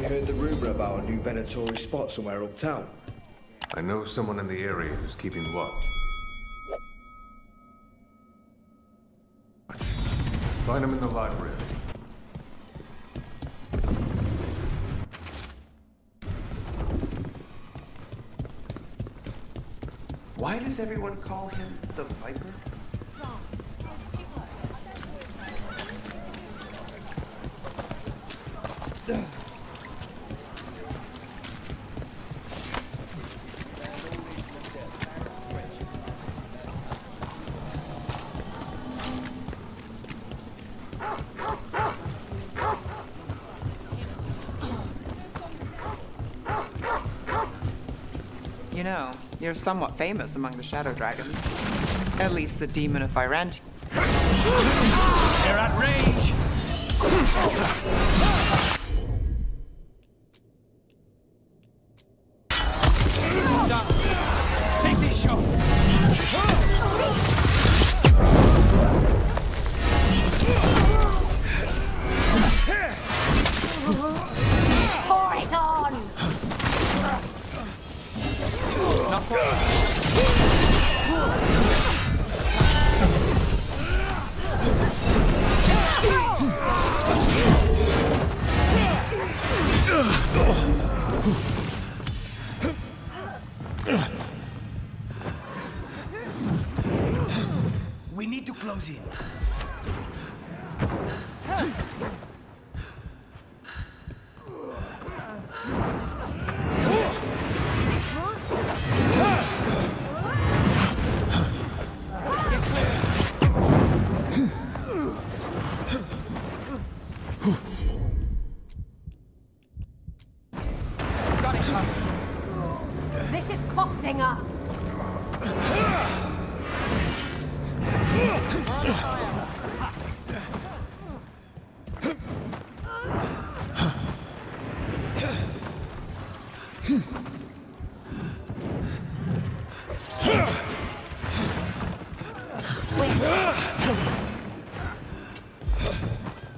you heard the rumor about a new Venatori spot somewhere uptown? I know someone in the area who's keeping watch. Find him in the library. Why does everyone call him the Viper? You know, you're somewhat famous among the Shadow Dragons. At least the Demon of Viranti. They're at range! Take this shot! Pour it on! Not quite. We need to close in. This is costing us!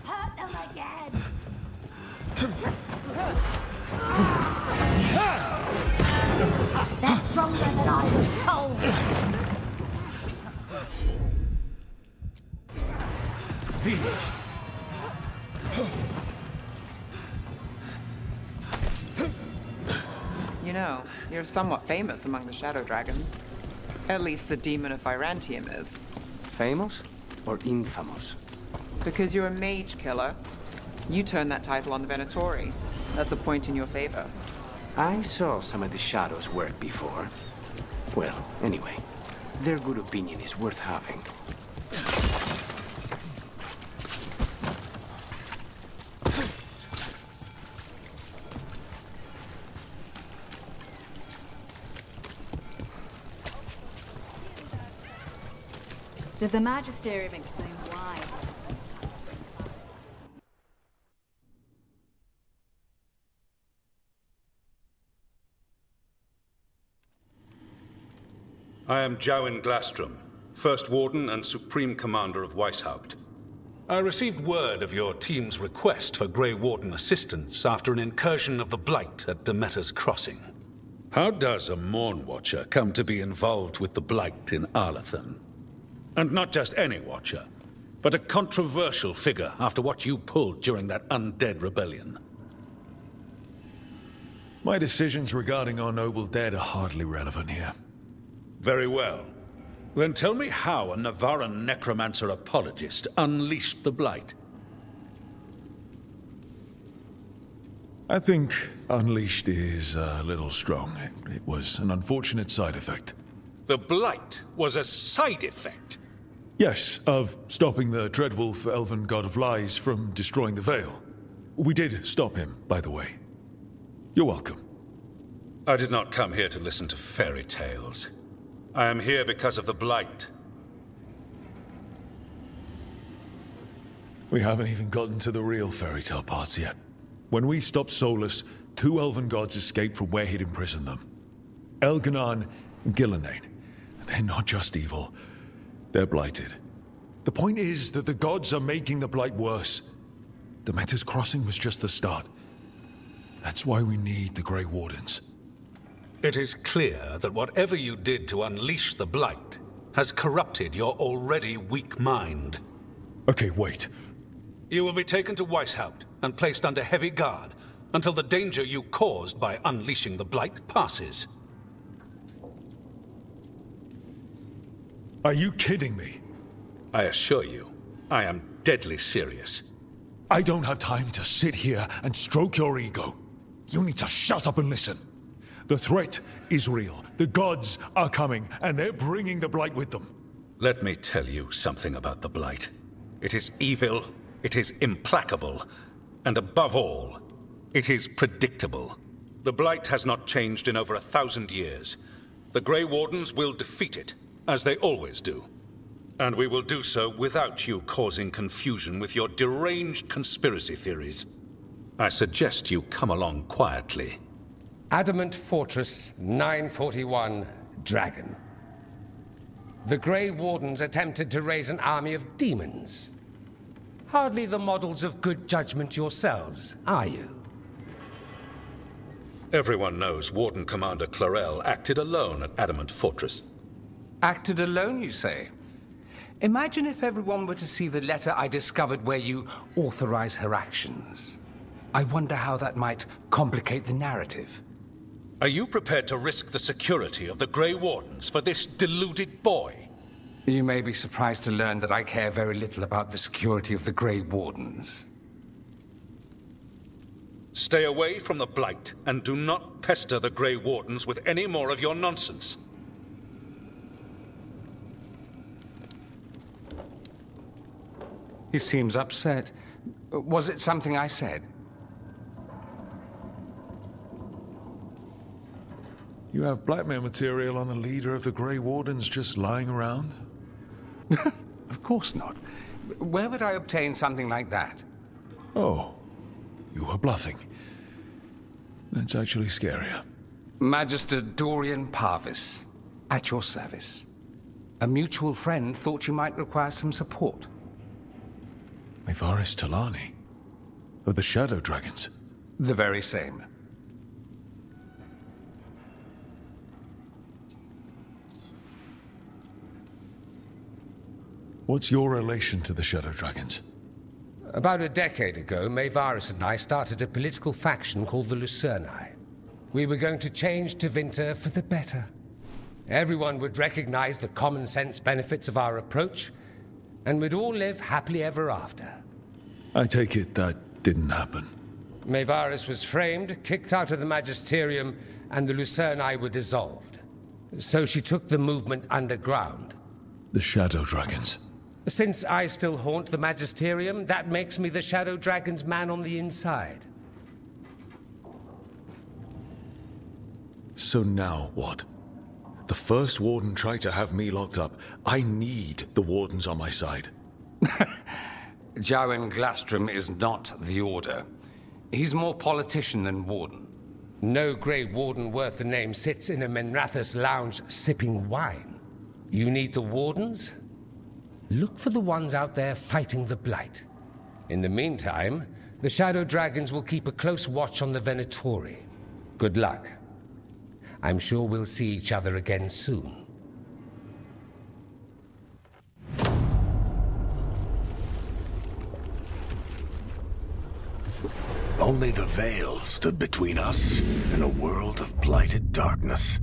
Hurt them again! They're stronger than I was told! You know, you're somewhat famous among the Shadow Dragons. At least the Demon of Virantium is. Famous or infamous? Because you're a mage killer. You turned that title on the Venatori. That's a point in your favor. I saw some of the Shadows work before. Well, anyway, their good opinion is worth having. Did the Magisterium explain why? I am Jowin Glastrom, First Warden and Supreme Commander of Weishaupt. I received word of your team's request for Grey Warden assistance after an incursion of the Blight at Demeter's Crossing. How does a Morn Watcher come to be involved with the Blight in Arlathan? And not just any Watcher, but a controversial figure after what you pulled during that undead rebellion. My decisions regarding our noble dead are hardly relevant here. Very well. Then tell me how a Navaran necromancer apologist unleashed the Blight. I think unleashed is a little strong. It was an unfortunate side effect. The Blight was a side effect? Yes, of stopping the Dreadwolf Elven God of Lies from destroying the Veil. We did stop him, by the way. You're welcome. I did not come here to listen to fairy tales. I am here because of the Blight. We haven't even gotten to the real fairy tale parts yet. When we stopped Solus, 2 elven gods escaped from where he'd imprisoned them. Elganan and Gillenane. They're not just evil. They're blighted. The point is that the gods are making the Blight worse. Demeter's Crossing was just the start. That's why we need the Grey Wardens. It is clear that whatever you did to unleash the Blight has corrupted your already weak mind. Okay, wait. You will be taken to Weishaupt and placed under heavy guard until the danger you caused by unleashing the Blight passes. Are you kidding me? I assure you, I am deadly serious. I don't have time to sit here and stroke your ego. You need to shut up and listen. The threat is real. The gods are coming, and they're bringing the Blight with them. Let me tell you something about the Blight. It is evil, it is implacable, and above all, it is predictable. The Blight has not changed in over 1,000 years. The Grey Wardens will defeat it, as they always do. And we will do so without you causing confusion with your deranged conspiracy theories. I suggest you come along quietly. Adamant Fortress 941, Dragon. The Grey Wardens attempted to raise an army of demons. Hardly the models of good judgment yourselves, are you? Everyone knows Warden Commander Clarel acted alone at Adamant Fortress. Acted alone, you say? Imagine if everyone were to see the letter I discovered where you authorize her actions. I wonder how that might complicate the narrative. Are you prepared to risk the security of the Grey Wardens for this deluded boy? You may be surprised to learn that I care very little about the security of the Grey Wardens. Stay away from the Blight, and do not pester the Grey Wardens with any more of your nonsense. He seems upset. Was it something I said? You have blackmail material on the leader of the Grey Wardens just lying around? Of course not. Where would I obtain something like that? Oh, you were bluffing. That's actually scarier. Magister Dorian Parvis, at your service. A mutual friend thought you might require some support. Mevaris Talani, of the Shadow Dragons. The very same. What's your relation to the Shadow Dragons? About a decade ago, Mevaris and I started a political faction called the Lucerni. We were going to change Tevinter for the better. Everyone would recognize the common sense benefits of our approach, and we'd all live happily ever after. I take it that didn't happen. Mevaris was framed, kicked out of the Magisterium, and the Lucerni were dissolved. So she took the movement underground. The Shadow Dragons. Since I still haunt the Magisterium, that makes me the Shadow Dragon's man on the inside. So now what? The first Warden tried to have me locked up. I need the Wardens on my side. Jugzone Glastrom is not the Order. He's more politician than Warden. No Grey Warden worth the name sits in a Menrathus lounge sipping wine. You need the Wardens? Look for the ones out there fighting the Blight. In the meantime, the Shadow Dragons will keep a close watch on the Venatori. Good luck. I'm sure we'll see each other again soon. Only the veil stood between us and a world of blighted darkness.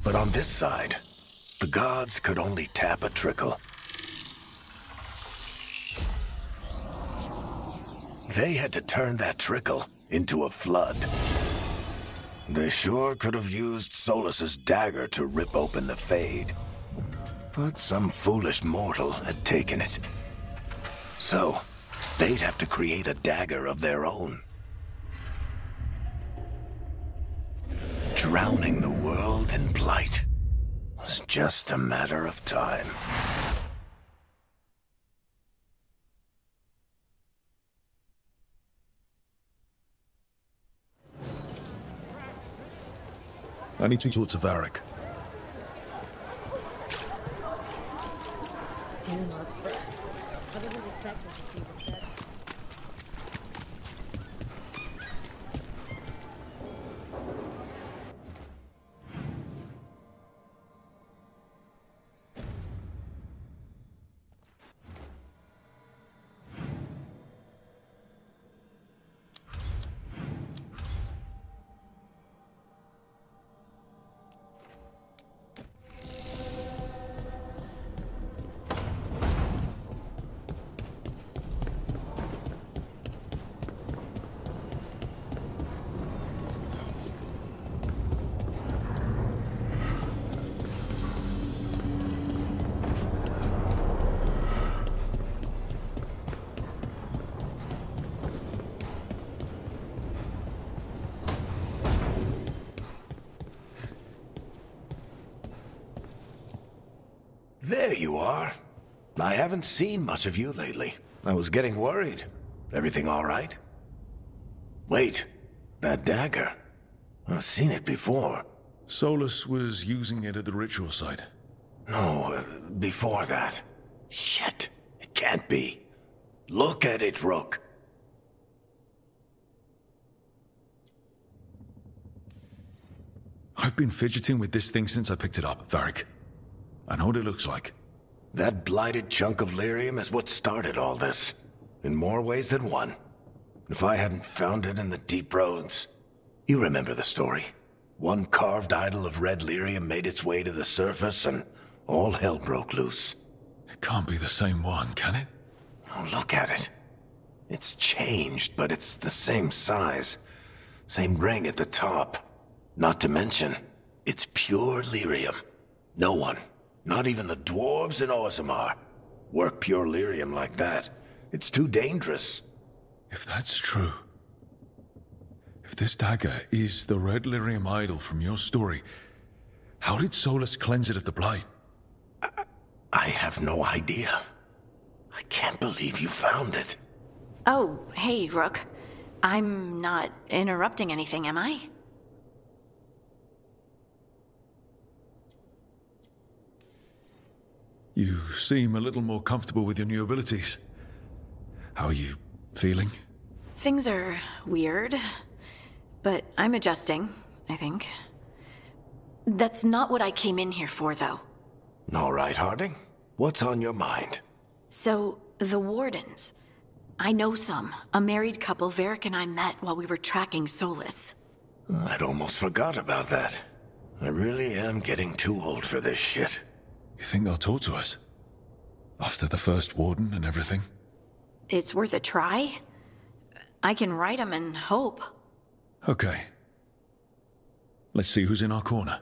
But on this side, the gods could only tap a trickle. They had to turn that trickle into a flood. They sure could have used Solus's dagger to rip open the Fade. But some foolish mortal had taken it. So, they'd have to create a dagger of their own. Drowning the world in blight was just a matter of time. I need to talk to Varric. There you are. I haven't seen much of you lately. I was getting worried. Everything all right? Wait, that dagger. I've seen it before. Solus was using it at the ritual site. No, before that. Shit, it can't be. Look at it, Rook. I've been fidgeting with this thing since I picked it up, Varric. I know what it looks like. That blighted chunk of lyrium is what started all this. In more ways than one. If I hadn't found it in the deep roads... You remember the story. One carved idol of red lyrium made its way to the surface and all hell broke loose. It can't be the same one, can it? Oh, look at it. It's changed, but it's the same size. Same ring at the top. Not to mention, it's pure lyrium. No one, not even the dwarves in Orzammar, work pure lyrium like that. It's too dangerous. If that's true... If this dagger is the red lyrium idol from your story, how did Solus cleanse it of the blight? I have no idea. I can't believe you found it. Oh, hey, Rook. I'm not interrupting anything, am I? You seem a little more comfortable with your new abilities. How are you feeling? Things are weird, but I'm adjusting, I think. That's not what I came in here for, though. All right, Harding. What's on your mind? So, the Wardens. I know some. A married couple Varric and I met while we were tracking Solus. I'd almost forgot about that. I really am getting too old for this shit. You think they'll talk to us? After the first Warden and everything? It's worth a try. I can write them and hope. Okay. Let's see who's in our corner.